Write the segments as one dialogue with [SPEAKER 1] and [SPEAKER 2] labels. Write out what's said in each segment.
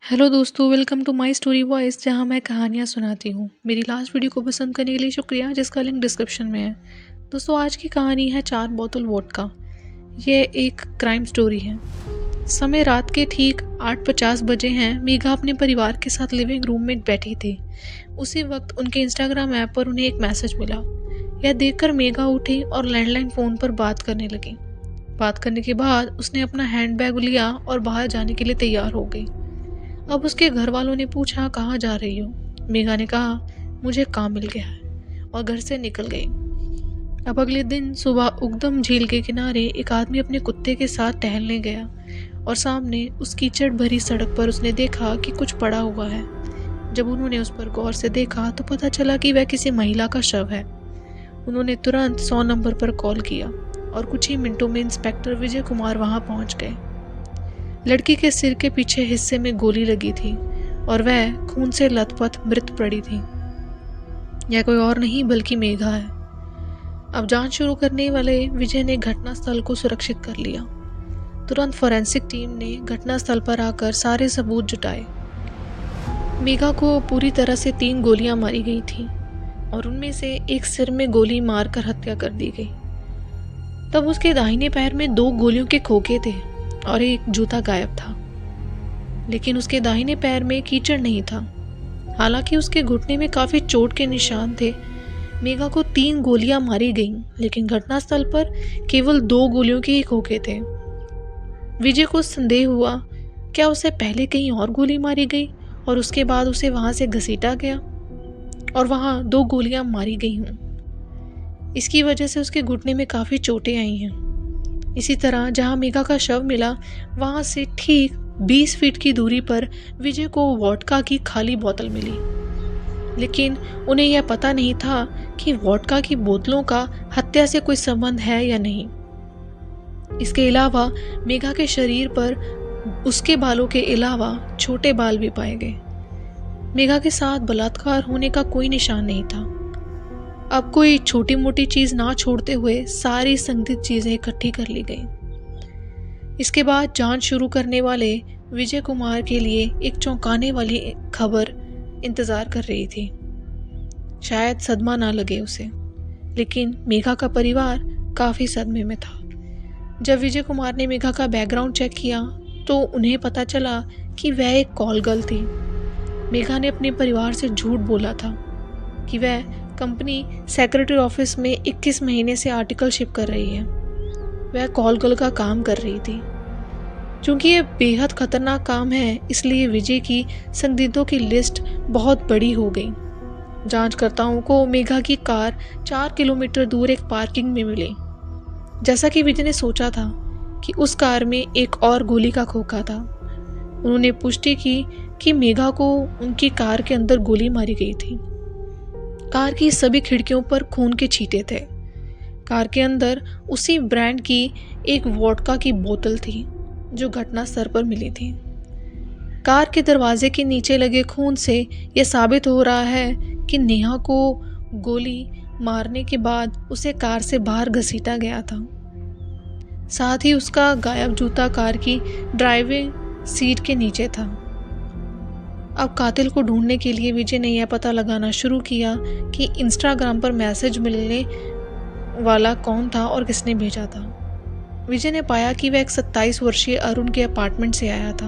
[SPEAKER 1] Hello दोस्तों, welcome to my story voice जहां मैं कहानियां सुनाती हूं। मेरी लास्ट वीडियो को पसंद करने के लिए शुक्रिया, जिसका लिंक डिस्क्रिप्शन में है। दोस्तों, आज की कहानी है 4 बोतल वोडका। ये एक क्राइम स्टोरी है। समय रात के ठीक 8:50 बजे हैं। मेघा अपने परिवार के साथ लिविंग रूम में बैठी थी। उसी वक्त उनके इंस्टाग्राम ऐप पर उन्हें एक मैसेज मिला। यह देखकर मेघा उठी और लैंडलाइन फ़ोन पर बात करने लगी। बात करने के बाद उसने अपना हैंडबैग लिया और बाहर जाने के लिए तैयार हो गई। अब उसके घर वालों ने पूछा, कहाँ जा रही हो? मेघा ने कहा, मुझे काम मिल गया है, और घर से निकल गई। अब अगले दिन सुबह उगदम झील के किनारे एक आदमी अपने कुत्ते के साथ टहलने गया और सामने उस कीचड़ भरी सड़क पर उसने देखा कि कुछ पड़ा हुआ है। जब उन्होंने उस पर गौर से देखा तो पता चला कि वह किसी महिला का शव है। उन्होंने तुरंत 100 नंबर पर कॉल किया और कुछ ही मिनटों में इंस्पेक्टर विजय कुमार वहां पहुंच गए। लड़की के सिर के पीछे हिस्से में गोली लगी थी और वह खून से लथपथ मृत पड़ी थी। यह कोई और नहीं बल्कि मेघा है। अब जांच शुरू करने वाले विजय ने घटनास्थल को सुरक्षित कर लिया। तुरंत फोरेंसिक टीम ने घटनास्थल पर आकर सारे सबूत जुटाए। मेघा को पूरी तरह से 3 गोलियां मारी गई थी और उनमें से एक सिर में गोली मारकर हत्या कर दी गई। तब उसके दाहिने पैर में 2 गोलियों के खोखे थे और एक जूता गायब था, लेकिन उसके दाहिने पैर में कीचड़ नहीं था। हालांकि उसके घुटने में काफी चोट के निशान थे। मेघा को 3 गोलियां मारी गईं, लेकिन घटनास्थल पर केवल 2 गोलियों के ही खोखे थे। विजय को संदेह हुआ, क्या उसे पहले कहीं और गोली मारी गई और उसके बाद उसे वहां से घसीटा गया और वहां 2 गोलियां मारी गई हों। इसकी वजह से उसके घुटने में काफी चोटें आई हैं। इसी तरह जहां मेघा का शव मिला, वहां से ठीक 20 फीट की दूरी पर विजय को वोडका की खाली बोतल मिली, लेकिन उन्हें यह पता नहीं था कि वोडका की बोतलों का हत्या से कोई संबंध है या नहीं। इसके अलावा मेघा के शरीर पर उसके बालों के अलावा छोटे बाल भी पाए गए। मेघा के साथ बलात्कार होने का कोई निशान नहीं था। अब कोई छोटी मोटी चीज ना छोड़ते हुए सारी संदिग्ध चीजें इकट्ठी कर ली गई। इसके बाद जांच शुरू करने वाले विजय कुमार के लिए एक चौंकाने वाली खबर इंतजार कर रही थी। शायद सदमा ना लगे उसे, लेकिन मेघा का परिवार काफी सदमे में था। जब विजय कुमार ने मेघा का बैकग्राउंड चेक किया तो उन्हें पता चला कि वह एक कॉल गर्ल थी। मेघा ने अपने परिवार से झूठ बोला था कि वह कंपनी सेक्रेटरी ऑफिस में 21 महीने से आर्टिकलशिप कर रही है। वह कॉल गर्ल का काम कर रही थी। चूंकि यह बेहद खतरनाक काम है, इसलिए विजय की संदिग्धों की लिस्ट बहुत बड़ी हो गई। जांचकर्ताओं को मेघा की कार 4 किलोमीटर दूर एक पार्किंग में मिली। जैसा कि विजय ने सोचा था कि उस कार में एक और गोली का खोखा था। उन्होंने पुष्टि की कि मेघा को उनकी कार के अंदर गोली मारी गई थी। कार की सभी खिड़कियों पर खून के छींटे थे। कार के अंदर उसी ब्रांड की एक वोडका की बोतल थी जो घटनास्थल पर मिली थी। कार के दरवाजे के नीचे लगे खून से यह साबित हो रहा है कि नेहा को गोली मारने के बाद उसे कार से बाहर घसीटा गया था। साथ ही उसका गायब जूता कार की ड्राइविंग सीट के नीचे था। अब कातिल को ढूंढने के लिए विजय ने यह पता लगाना शुरू किया कि इंस्टाग्राम पर मैसेज मिलने वाला कौन था और किसने भेजा था। विजय ने पाया कि वह एक 27 वर्षीय अरुण के अपार्टमेंट से आया था।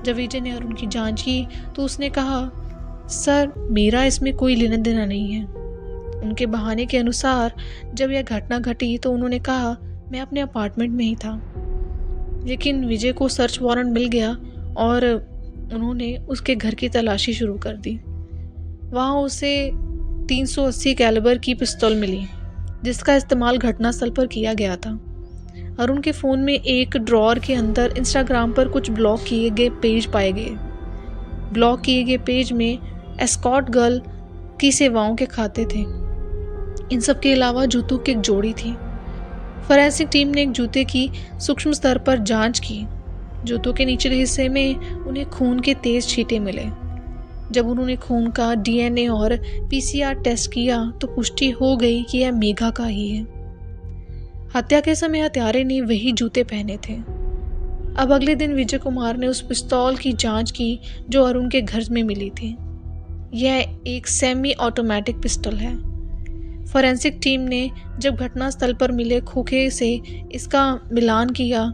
[SPEAKER 1] जब विजय ने अरुण की जांच की तो उसने कहा, सर, मेरा इसमें कोई लेना देना नहीं है। उनके बहाने के अनुसार जब यह घटना घटी तो उन्होंने कहा, मैं अपने अपार्टमेंट में ही था। लेकिन विजय को सर्च वारंट मिल गया और उन्होंने उसके घर की तलाशी शुरू कर दी। वहाँ उसे 380 कैलिबर की पिस्तौल मिली, जिसका इस्तेमाल घटनास्थल पर किया गया था। अरुण के फ़ोन में एक ड्रॉअर के अंदर इंस्टाग्राम पर कुछ ब्लॉक किए गए पेज पाए गए। ब्लॉक किए गए पेज में एस्कॉर्ट गर्ल की सेवाओं के खाते थे। इन सब के अलावा जूतों की एक जोड़ी थी। फोरेंसिक टीम ने एक जूते की सूक्ष्म स्तर पर जांच की। जूतों के निचले हिस्से में उन्हें खून के तेज छींटे मिले। जब उन्होंने खून का डीएनए और पीसीआर टेस्ट किया तो पुष्टि हो गई कि यह मेघा का ही है। हत्या के समय हत्यारे ने वही जूते पहने थे। अब अगले दिन विजय कुमार ने उस पिस्तौल की जांच की जो अरुण के घर में मिली थी। यह एक सेमी ऑटोमेटिक पिस्टल है। फॉरेंसिक टीम ने जब घटनास्थल पर मिले खोखे से इसका मिलान किया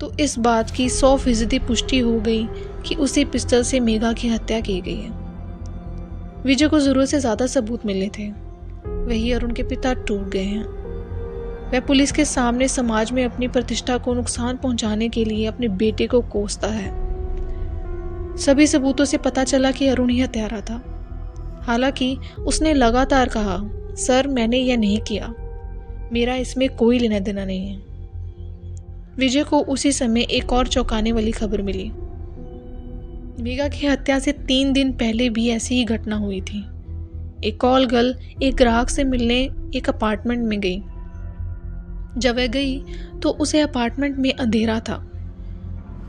[SPEAKER 1] तो इस बात की 100% पुष्टि हो गई कि उसी पिस्टल से मेघा की हत्या की गई है। विजय को जरूरत से ज़्यादा सबूत मिले थे, वही अरुण के पिता टूट गए हैं। वह पुलिस के सामने समाज में अपनी प्रतिष्ठा को नुकसान पहुंचाने के लिए अपने बेटे को कोसता है। सभी सबूतों से पता चला कि अरुण ही हत्यारा था। हालांकि उसने लगातार कहा, सर मैंने यह नहीं किया, मेरा इसमें कोई लेना देना नहीं है। विजय को उसी समय एक और चौंकाने वाली खबर मिली। मेघा की हत्या से 3 दिन पहले भी ऐसी ही घटना हुई थी। एक कॉल गर्ल एक ग्राहक से मिलने एक अपार्टमेंट में गई। जब वह गई तो उसे अपार्टमेंट में अंधेरा था।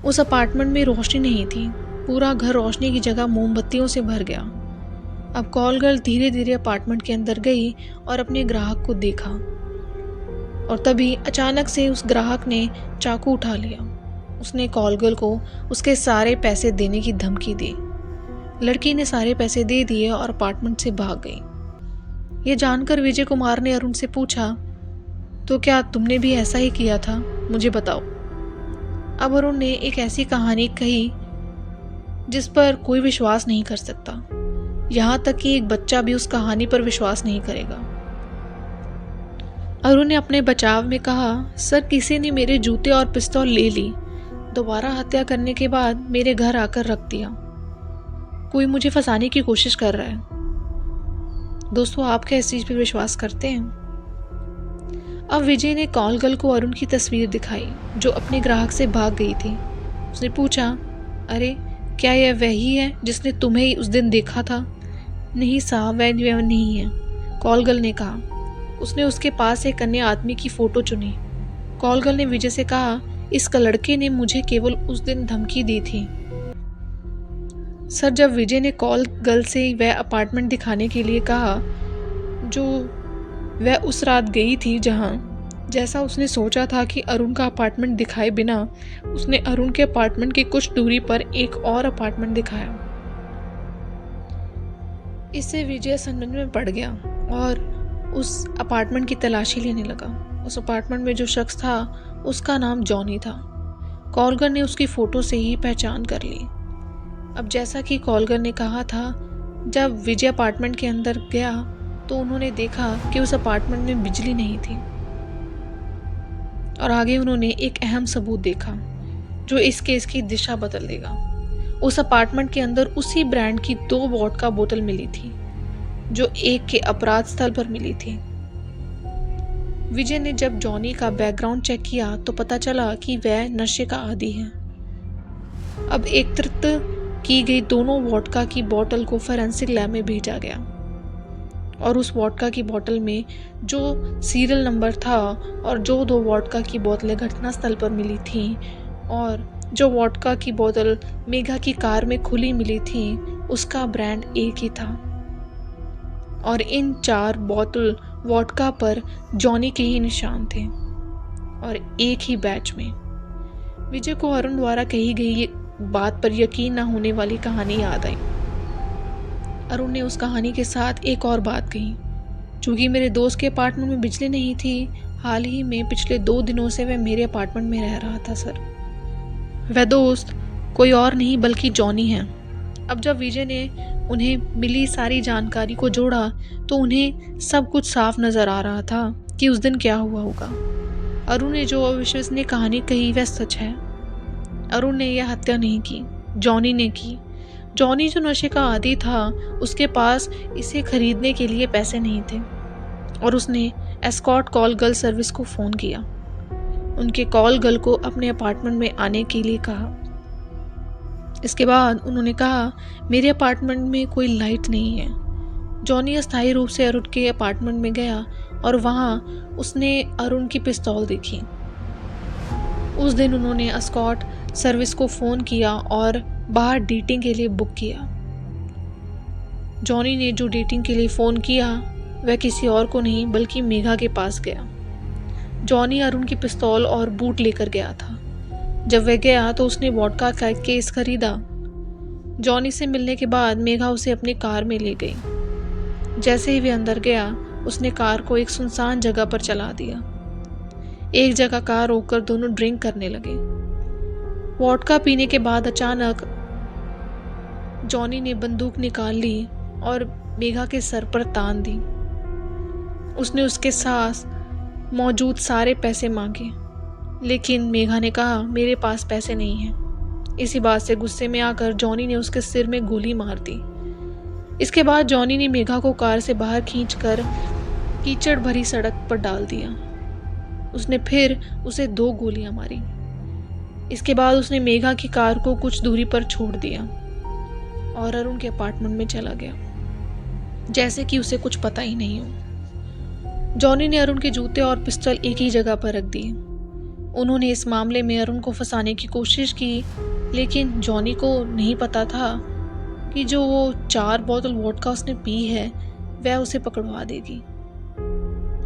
[SPEAKER 1] उस अपार्टमेंट में रोशनी नहीं थी। पूरा घर रोशनी की जगह मोमबत्तियों से भर गया। अब कॉल गर्ल धीरे धीरे अपार्टमेंट के अंदर गई और अपने ग्राहक को देखा, और तभी अचानक से उस ग्राहक ने चाकू उठा लिया। उसने कॉल गर्ल को उसके सारे पैसे देने की धमकी दी। लड़की ने सारे पैसे दे दिए और अपार्टमेंट से भाग गई। ये जानकर विजय कुमार ने अरुण से पूछा, तो क्या तुमने भी ऐसा ही किया था, मुझे बताओ। अब अरुण ने एक ऐसी कहानी कही जिस पर कोई विश्वास नहीं कर सकता, यहाँ तक कि एक बच्चा भी उस कहानी पर विश्वास नहीं करेगा। अरुण ने अपने बचाव में कहा, सर किसी ने मेरे जूते और पिस्तौल ले ली, दोबारा हत्या करने के बाद मेरे घर आकर रख दिया। कोई मुझे फंसाने की कोशिश कर रहा है। दोस्तों, आप क्या इस चीज पर विश्वास करते हैं? अब विजय ने कॉल गर्ल को अरुण की तस्वीर दिखाई जो अपने ग्राहक से भाग गई थी। उसने पूछा, अरे क्या यह वही है जिसने तुम्हें उस दिन देखा था? नहीं साहब, वह नहीं है, कॉल गर्ल ने कहा। उसने उसके पास एक अन्य आदमी की फोटो चुनी। कॉल गर्ल ने विजय से कहा, इस लड़के ने मुझे केवल उस दिन धमकी दी थी। सर, जब विजय ने कॉल गर्ल से वह अपार्टमेंट दिखाने के लिए कहा जो वह उस रात गई थी, जैसा उसने सोचा था कि अरुण का अपार्टमेंट दिखाए बिना उसने अरुण के अपार्टमेंट की कुछ दूरी पर एक और अपार्टमेंट दिखाया। इससे विजय सनसनी में पड़ गया और उस अपार्टमेंट की तलाशी लेने लगा। उस अपार्टमेंट में जो शख्स था उसका नाम जॉनी था। कॉलगर ने उसकी फ़ोटो से ही पहचान कर ली। अब जैसा कि कॉलगर ने कहा था, जब विजय अपार्टमेंट के अंदर गया तो उन्होंने देखा कि उस अपार्टमेंट में बिजली नहीं थी, और आगे उन्होंने एक अहम सबूत देखा जो इस केस की दिशा बदल देगा। उस अपार्टमेंट के अंदर उसी ब्रांड की 2 वोडका बोतल मिली थी जो एक के अपराध स्थल पर मिली थी। विजय ने जब जॉनी का बैकग्राउंड चेक किया तो पता चला कि वह नशे का आदी है। अब एकत्रित की गई दोनों वोडका की बोतल को फोरेंसिक लैब में भेजा गया, और उस वोडका की बोतल में जो सीरियल नंबर था और जो 2 वोडका की बोतलें घटनास्थल पर मिली थीं और जो वोडका की बोतल मेघा की कार में खुली मिली थी, उसका ब्रांड एक ही था, और इन 4 बोतल वोडका पर जॉनी के ही निशान थे और एक ही बैच में। विजय को अरुण द्वारा कही गई ये बात पर यकीन न होने वाली कहानी याद आई। अरुण ने उस कहानी के साथ एक और बात कही, चूंकि मेरे दोस्त के अपार्टमेंट में बिजली नहीं थी, हाल ही में पिछले 2 दिनों से वह मेरे अपार्टमेंट में रह रहा था सर। वह दोस्त कोई और नहीं बल्कि जॉनी है। अब जब विजय ने उन्हें मिली सारी जानकारी को जोड़ा तो उन्हें सब कुछ साफ नजर आ रहा था कि उस दिन क्या हुआ होगा। अरुण ने जो अविश्वसनीय कहानी कही वह सच है। अरुण ने यह हत्या नहीं की, जॉनी ने की। जॉनी जो नशे का आदी था, उसके पास इसे खरीदने के लिए पैसे नहीं थे और उसने एस्कॉर्ट कॉल गर्ल सर्विस को फ़ोन किया। उनके कॉल गर्ल को अपने अपार्टमेंट में आने के लिए कहा। इसके बाद उन्होंने कहा, मेरे अपार्टमेंट में कोई लाइट नहीं है। जॉनी अस्थायी रूप से अरुण के अपार्टमेंट में गया और वहाँ उसने अरुण की पिस्तौल देखी। उस दिन उन्होंने एस्कॉर्ट सर्विस को फ़ोन किया और बाहर डेटिंग के लिए बुक किया। जॉनी ने जो डेटिंग के लिए फ़ोन किया वह किसी और को नहीं बल्कि मेघा के पास गया। जॉनी अरुण की पिस्तौल और बूट लेकर गया था। जब वह गया तो उसने वोडका का केस खरीदा। जॉनी से मिलने के बाद मेघा उसे अपनी कार में ले गई। जैसे ही वह अंदर गया, उसने कार को एक सुनसान जगह पर चला दिया। एक जगह कार रोककर दोनों ड्रिंक करने लगे। वोडका पीने के बाद अचानक जॉनी ने बंदूक निकाल ली और मेघा के सर पर तान दी। उसने उसके साथ मौजूद सारे पैसे मांगे, लेकिन मेघा ने कहा, मेरे पास पैसे नहीं हैं। इसी बात से गुस्से में आकर जॉनी ने उसके सिर में गोली मार दी। इसके बाद जॉनी ने मेघा को कार से बाहर खींचकर कीचड़ भरी सड़क पर डाल दिया। उसने फिर उसे 2 गोलियां मारी। इसके बाद उसने मेघा की कार को कुछ दूरी पर छोड़ दिया और अरुण के अपार्टमेंट में चला गया, जैसे कि उसे कुछ पता ही नहीं हो। जॉनी ने अरुण के जूते और पिस्टल एक ही जगह पर रख दिए। उन्होंने इस मामले में अरुण को फंसाने की कोशिश की, लेकिन जॉनी को नहीं पता था कि जो वो 4 बोतल वोडका उसने पी है वह उसे पकड़वा देगी।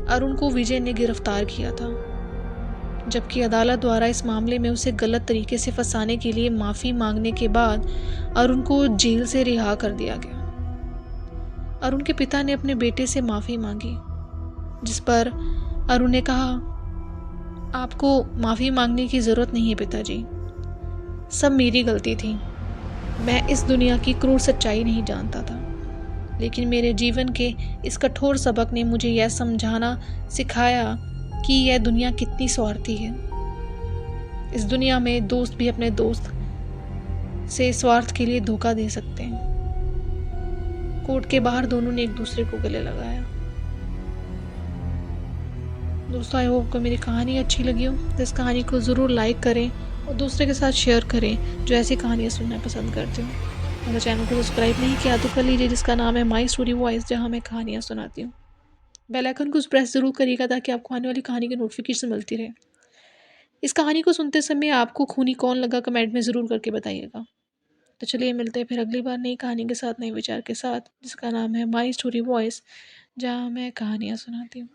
[SPEAKER 1] अरुण को विजय ने गिरफ्तार किया था, जबकि अदालत द्वारा इस मामले में उसे गलत तरीके से फंसाने के लिए माफ़ी मांगने के बाद अरुण को जेल से रिहा कर दिया गया। अरुण के पिता ने अपने बेटे से माफ़ी मांगी, जिस पर अरुण ने कहा, आपको माफ़ी मांगने की ज़रूरत नहीं है पिताजी, सब मेरी गलती थी। मैं इस दुनिया की क्रूर सच्चाई नहीं जानता था, लेकिन मेरे जीवन के इस कठोर सबक ने मुझे यह समझाना सिखाया कि यह दुनिया कितनी स्वार्थी है। इस दुनिया में दोस्त भी अपने दोस्त से स्वार्थ के लिए धोखा दे सकते हैं। कोर्ट के बाहर दोनों ने एक दूसरे को गले लगाया। दोस्तों, आई होप आपको मेरी कहानी अच्छी लगी हो, तो इस कहानी को ज़रूर लाइक करें और दूसरे के साथ शेयर करें जो ऐसी कहानियाँ सुनना पसंद करते हो। अगर चैनल को सब्सक्राइब नहीं किया तो कर लीजिए, जिसका नाम है माई स्टोरी वॉइस, जहाँ मैं कहानियाँ सुनाती हूँ। बेल आइकन को प्रेस ज़रूर करिएगा ताकि आपको आने वाली कहानी की नोटिफिकेशन मिलती रहे। इस कहानी को सुनते समय आपको खूनी कौन लगा, कमेंट में ज़रूर करके बताइएगा। तो चलिए मिलते हैं फिर अगली बार नई कहानी के साथ, नए विचार के साथ, जिसका नाम है माई स्टोरी वॉइस, जहाँ मैं कहानियाँ सुनाती हूँ।